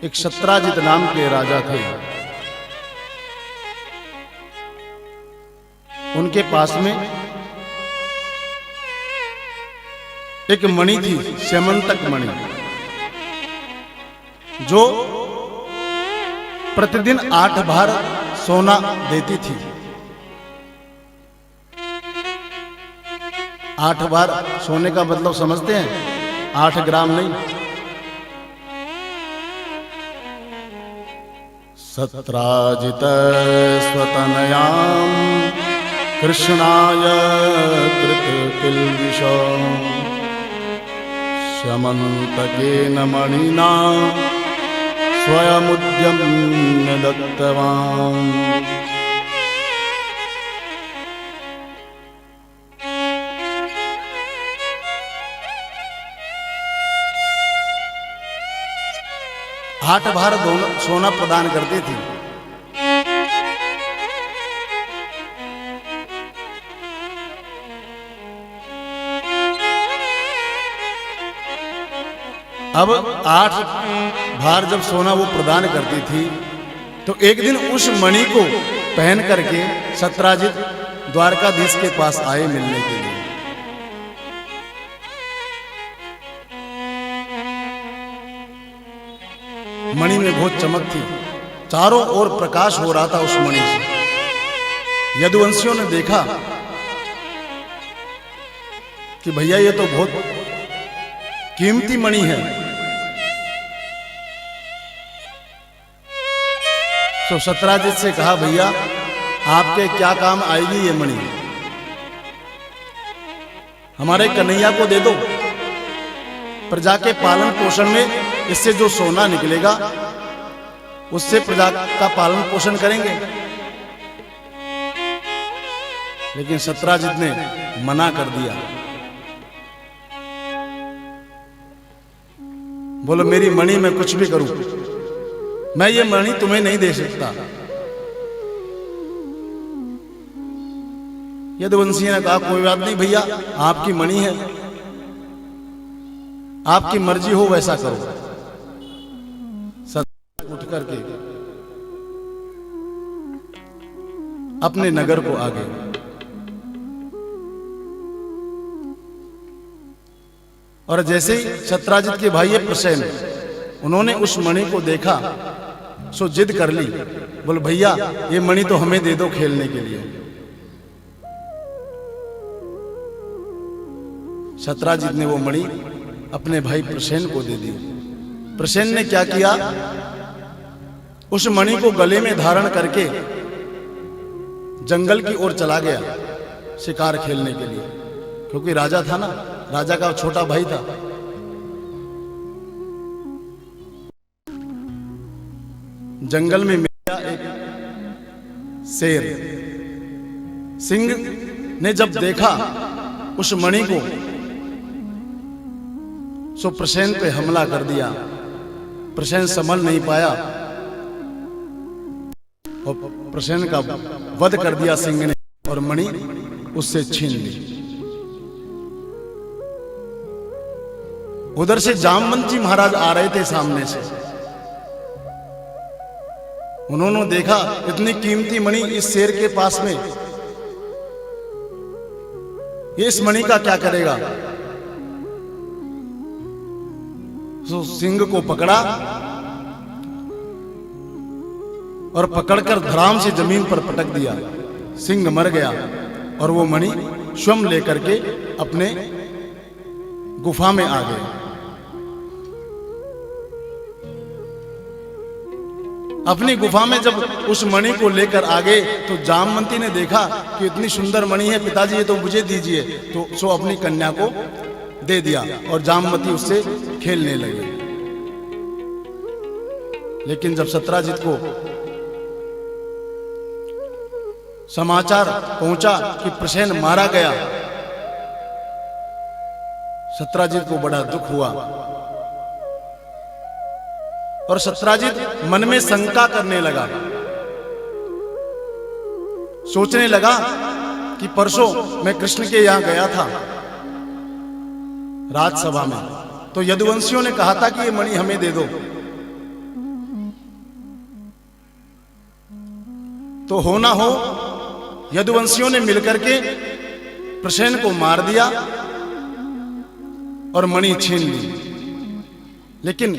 एक सत्राजित नाम के राजा थे। उनके पास में एक मणि थी, स्यमंतक मणि, जो प्रतिदिन 8 भार सोना देती थी। 8 बार सोने का मतलब समझते हैं? 8 ग्राम नहीं, 17 स्वतनयाम कृष्णाय कृतकिल्बिषो स्यमन्तकेन मणिना स्वयमुद्यम्य दत्तवान्। आठ भार सोना प्रदान करती थी। अब 8 भार जब सोना वो प्रदान करती थी, तो एक दिन उस मणि को पहन करके सत्राजित द्वारकाधीश के पास आए मिलने के लिए। मणि में बहुत चमक थी, चारों ओर प्रकाश हो रहा था उस मणि से। यदुवंशियों ने देखा कि भैया ये तो बहुत कीमती मणि है। तो सत्राजित से कहा, भैया आपके क्या काम आएगी ये मणि? हमारे कन्हैया को दे दो, प्रजा के पालन पोषण में इससे जो सोना निकलेगा उससे प्रजा का पालन पोषण करेंगे। लेकिन सत्राजित ने मना कर दिया। बोलो मेरी मणि में कुछ भी करूं, मैं ये मणि तुम्हें नहीं दे सकता। यदुवंशी ने कहा, कोई बात नहीं भैया, आपकी मणि है, आपकी मर्जी हो वैसा करो। उठ करके अपने नगर को आ गए। और जैसे ही सत्राजित के भाई प्रसेन, उन्होंने उस मणि को देखा, सो जिद कर ली। बोले भैया ये मणि तो हमें दे दो खेलने के लिए। सत्राजित ने वो मणि अपने भाई प्रसेन को दे दी। प्रसेन ने क्या किया, उस मणि को गले में धारण करके जंगल की ओर चला गया शिकार खेलने के लिए, क्योंकि राजा था ना, राजा का छोटा भाई था। जंगल में मिला एक शेर। सिंह ने जब देखा उस मणि को, सो प्रसेन पे हमला कर दिया। प्रसेन संभल नहीं पाया और प्रसेन का वध कर दिया सिंह ने, और मणि उससे छीन ली। उधर से जामवंत जी महाराज आ रहे थे सामने से। उन्होंने देखा इतनी कीमती मणि इस शेर के पास में, ये इस मणि का क्या करेगा? तो सिंह को पकड़ा और पकड़कर धराम से जमीन पर पटक दिया। सिंह मर गया और वो मणि स्वयं लेकर के अपने गुफा में आ गए। अपनी गुफा में जब उस मणि को लेकर आ गए, तो जामवंती ने देखा कि इतनी सुंदर मणि है, पिताजी ये तो मुझे दीजिए। तो सो अपनी कन्या को दे दिया और जामवती उससे खेलने लगे। लेकिन जब सत्राजित को समाचार पहुंचा कि प्रसेन मारा गया, सत्राजित को बड़ा दुख हुआ और सत्राजित मन में शंका करने लगा। सोचने लगा कि परसों मैं कृष्ण के यहां गया था राजसभा में, तो यदुवंशियों ने कहा था कि ये मणि हमें दे दो। तो हो ना हो यदुवंशियों ने मिलकर के प्रसेन को मार दिया और मणि छीन ली। लेकिन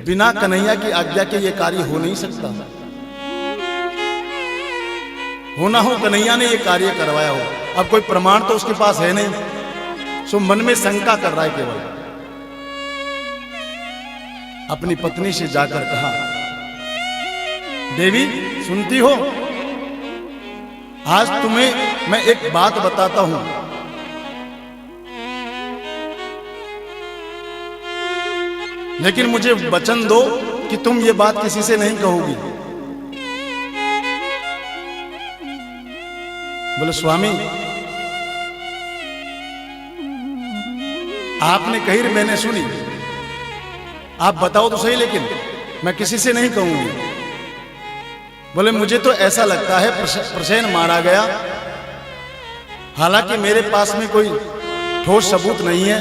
बिना कन्हैया की आज्ञा के यह कार्य हो नहीं सकता। होना हो कन्हैया ने यह कार्य करवाया हो। अब कोई प्रमाण तो उसके पास है नहीं, सो मन में शंका कर रहा है केवल। अपनी पत्नी से जाकर कहा, देवी सुनती हो, आज तुम्हें मैं एक बात बताता हूं। लेकिन मुझे वचन दो कि तुम ये बात किसी से नहीं कहोगी। बोले स्वामी, आपने कही मैंने सुनी, आप बताओ तो सही, लेकिन मैं किसी से नहीं कहूंगी। बोले मुझे तो ऐसा लगता है प्रसेन मारा गया, हालांकि मेरे पास में कोई ठोस सबूत नहीं है,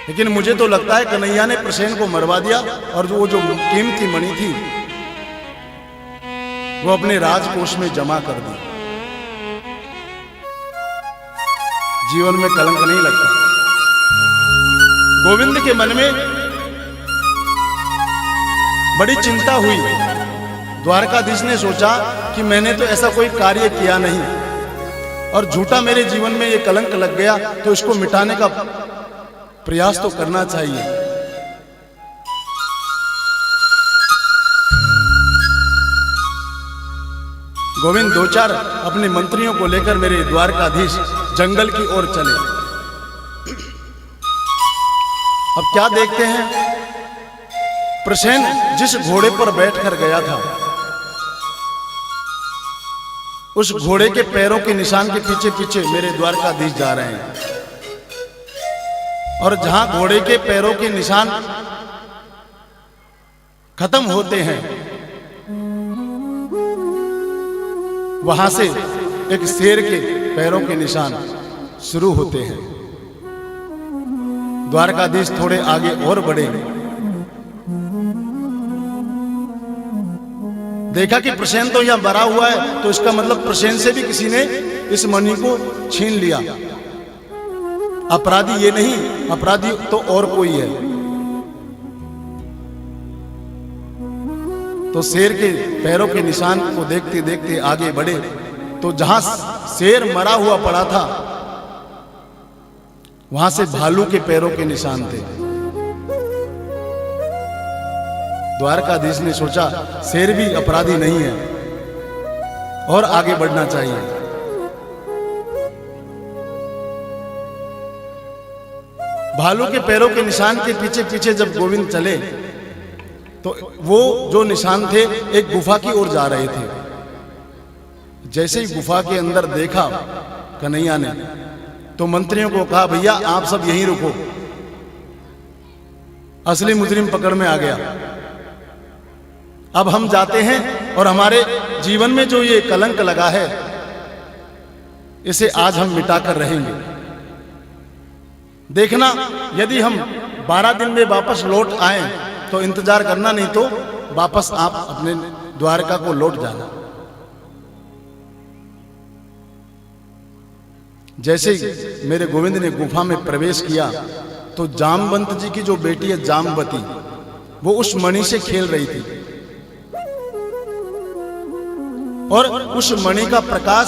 लेकिन मुझे तो लगता है कन्हैया ने प्रसेन को मरवा दिया और वो जो कीमती मणि थी वो अपने राजकोष में जमा कर दी। जीवन में कलंक नहीं लगता। गोविंद के मन में बड़ी चिंता हुई। द्वारकाधीश ने सोचा कि मैंने तो ऐसा कोई कार्य किया नहीं और झूठा मेरे जीवन में ये कलंक लग गया, तो इसको मिटाने का प्रयास तो करना चाहिए। गोविंद दो चार अपने मंत्रियों को लेकर मेरे द्वारकाधीश जंगल की ओर चले। अब क्या देखते हैं, प्रसेन जिस घोड़े पर बैठकर गया था उस घोड़े के पैरों के निशान के पीछे पीछे मेरे द्वारकाधीश जा रहे हैं। और जहां घोड़े के पैरों के निशान खत्म होते हैं, वहां से एक शेर के पैरों के निशान शुरू होते हैं। द्वारकाधीश थोड़े आगे और बढ़े, देखा कि प्रसेन तो यहां भरा हुआ है, तो इसका मतलब प्रसेन से भी किसी ने इस मणि को छीन लिया। अपराधी ये नहीं, अपराधी तो और कोई है। तो शेर के पैरों के निशान को देखते देखते आगे बढ़े, तो जहां शेर मरा हुआ पड़ा था वहां से भालू के पैरों के निशान थे। द्वारकाधीश ने सोचा शेर भी अपराधी नहीं है और आगे बढ़ना चाहिए। भालू के पैरों के निशान के पीछे पीछे जब गोविंद चले तो वो जो निशान थे एक गुफा की ओर जा रहे थे। जैसे ही गुफा के अंदर देखा कन्हैया ने, तो मंत्रियों को कहा, भैया आप सब यहीं रुको, असली मुजरिम पकड़ में आ गया। अब हम जाते हैं और हमारे जीवन में जो ये कलंक लगा है इसे आज हम मिटाकर रहेंगे। देखना, यदि हम 12 दिन में वापस लौट आए तो इंतजार करना, नहीं तो वापस आप अपने द्वारका को लौट जाना। जैसे ही मेरे गोविंद ने गुफा में प्रवेश किया तो जामवंत जी की जो बेटी है जामवती, वो उस मणि से खेल रही थी और उस मणि का प्रकाश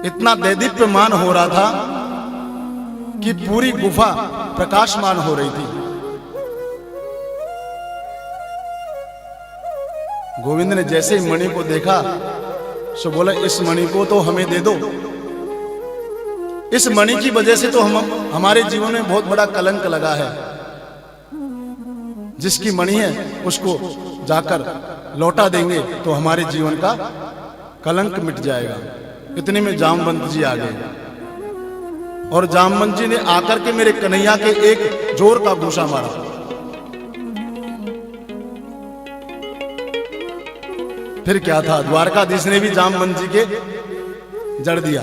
इतना दैदीप्यमान हो रहा था कि पूरी गुफा प्रकाशमान हो रही थी। गोविंद ने जैसे ही मणि को देखा सो बोला, इस मणि को तो हमें दे दो। इस मणि की वजह से तो हमारे जीवन में बहुत बड़ा कलंक लगा है। जिसकी मणि है उसको जाकर लौटा देंगे तो हमारे जीवन का कलंक मिट जाएगा। इतने में जामवंत जी आ गए और जामवंत जी ने आकर के मेरे कन्हैया के एक जोर का घूंसा मारा। फिर क्या था, द्वारकाधीश ने भी जामवंत जी के जड़ दिया।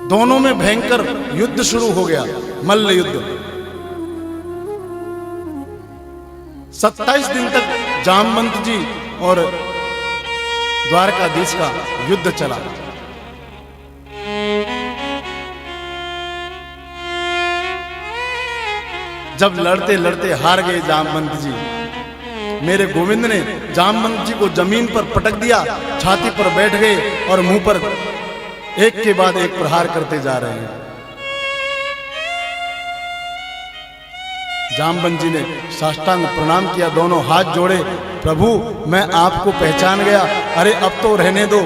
दोनों में भयंकर युद्ध शुरू हो गया, मल्ल युद्ध। 27 दिन तक जामवंत जी और द्वारकाधीश का युद्ध चला। जब लड़ते लड़ते हार गए जामवंत जी, मेरे गोविंद ने जामवंत जी को जमीन पर पटक दिया, छाती पर बैठ गए और मुंह पर एक के बाद एक प्रहार करते जा रहे हैं। जामवंत जी ने साष्टांग प्रणाम किया, दोनों हाथ जोड़े, प्रभु मैं आपको पहचान गया, अरे अब तो रहने दो।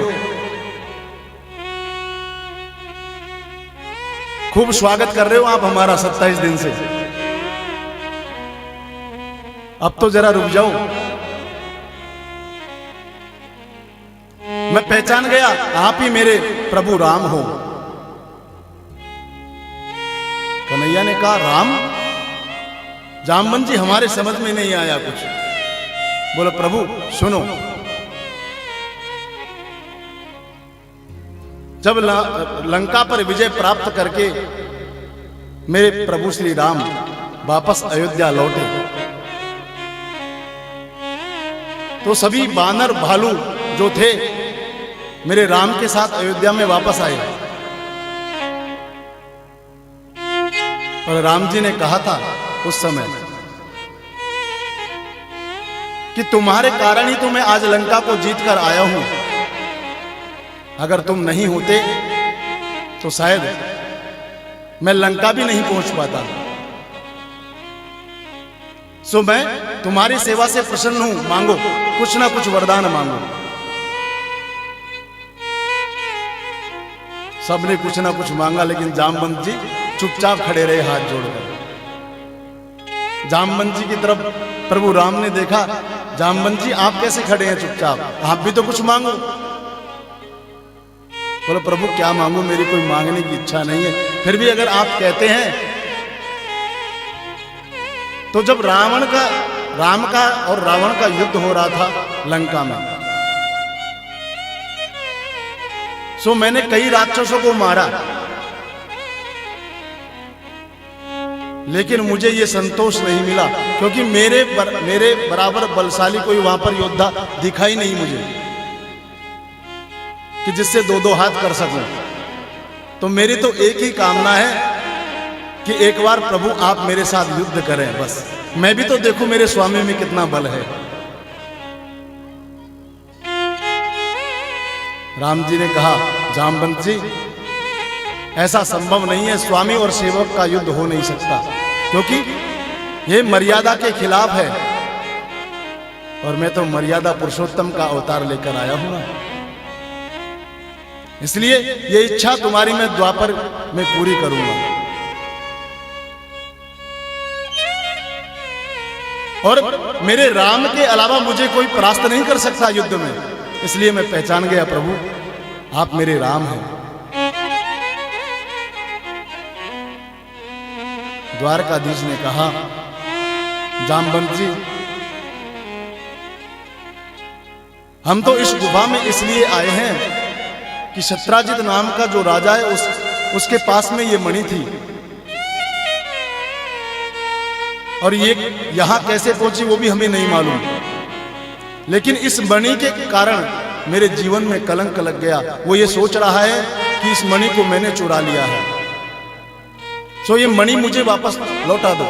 खूब स्वागत कर रहे हो आप हमारा 27 दिन से, अब तो जरा रुक जाओ। मैं पहचान गया आप ही मेरे प्रभु राम हो। कन्हैया ने कहा राम? जामवंत जी हमारे समझ में नहीं आया कुछ। बोले प्रभु सुनो, जब लंका पर विजय प्राप्त करके मेरे प्रभु श्री राम वापस अयोध्या लौटे तो सभी बानर भालू जो थे मेरे राम के साथ अयोध्या में वापस आए। और राम जी ने कहा था उस समय कि तुम्हारे कारण ही तो मैं आज लंका को जीत कर आया हूं, अगर तुम नहीं होते तो शायद मैं लंका भी नहीं पहुंच पाता। सो मैं तुम्हारी सेवा से प्रसन्न हूं, मांगो कुछ ना कुछ वरदान मांगो। सबने कुछ ना कुछ मांगा, लेकिन जामवंत जी चुपचाप खड़े रहे हाथ जोड़कर। जामवंत जी की तरफ प्रभु राम ने देखा, जामवंत जी आप कैसे खड़े हैं चुपचाप, आप भी तो कुछ मांगो। बोलो प्रभु क्या मांगू, मेरी कोई मांगने की इच्छा नहीं है, फिर भी अगर आप कहते हैं तो जब राम का और रावण का युद्ध हो रहा था लंका में, सो मैंने कई राक्षसों को मारा, लेकिन मुझे ये संतोष नहीं मिला, क्योंकि मेरे बराबर बलशाली कोई वहां पर योद्धा दिखाई नहीं मुझे कि जिससे दो दो हाथ कर सकूं। तो मेरी तो एक ही कामना है कि एक बार प्रभु आप मेरे साथ युद्ध करें, बस मैं भी तो देखूं मेरे स्वामी में कितना बल है। राम जी ने कहा जामवंत जी ऐसा संभव नहीं है, स्वामी और सेवक का युद्ध हो नहीं सकता, क्योंकि यह मर्यादा के खिलाफ है और मैं तो मर्यादा पुरुषोत्तम का अवतार लेकर आया हूं, इसलिए ये इच्छा तुम्हारी मैं द्वापर में पूरी करूंगा। और मेरे राम के अलावा मुझे कोई परास्त नहीं कर सकता युद्ध में, इसलिए मैं पहचान गया प्रभु आप मेरे राम हैं। द्वारकाधीश ने कहा जामवंत जी हम तो इस गुफा में इसलिए आए हैं कि शत्राजित नाम का जो राजा है उसके पास में ये मणि थी, और ये यहां कैसे पहुंची वो भी हमें नहीं मालूम, लेकिन इस मणि के कारण मेरे जीवन में कलंक लग गया। वो ये सोच रहा है कि इस मणि को मैंने चुरा लिया है, सो ये मणि मुझे वापस लौटा दो।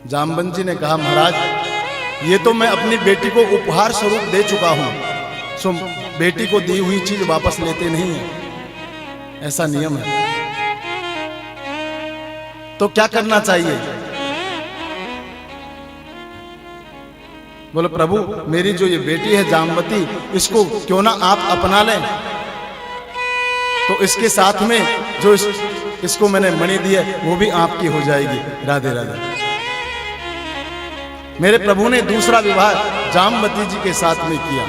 जामवंत जी ने कहा महाराज ये तो मैं अपनी बेटी को उपहार स्वरूप दे चुका हूं, सो बेटी को दी हुई चीज वापस लेते नहीं है, ऐसा नियम है। तो क्या करना चाहिए? बोले प्रभु मेरी जो ये बेटी है जामवती, इसको क्यों ना आप अपना लें, तो इसके साथ में जो इसको मैंने मणि दी है वो भी आपकी हो जाएगी। राधे राधे। मेरे प्रभु ने दूसरा विवाह जामवती जी के साथ में किया।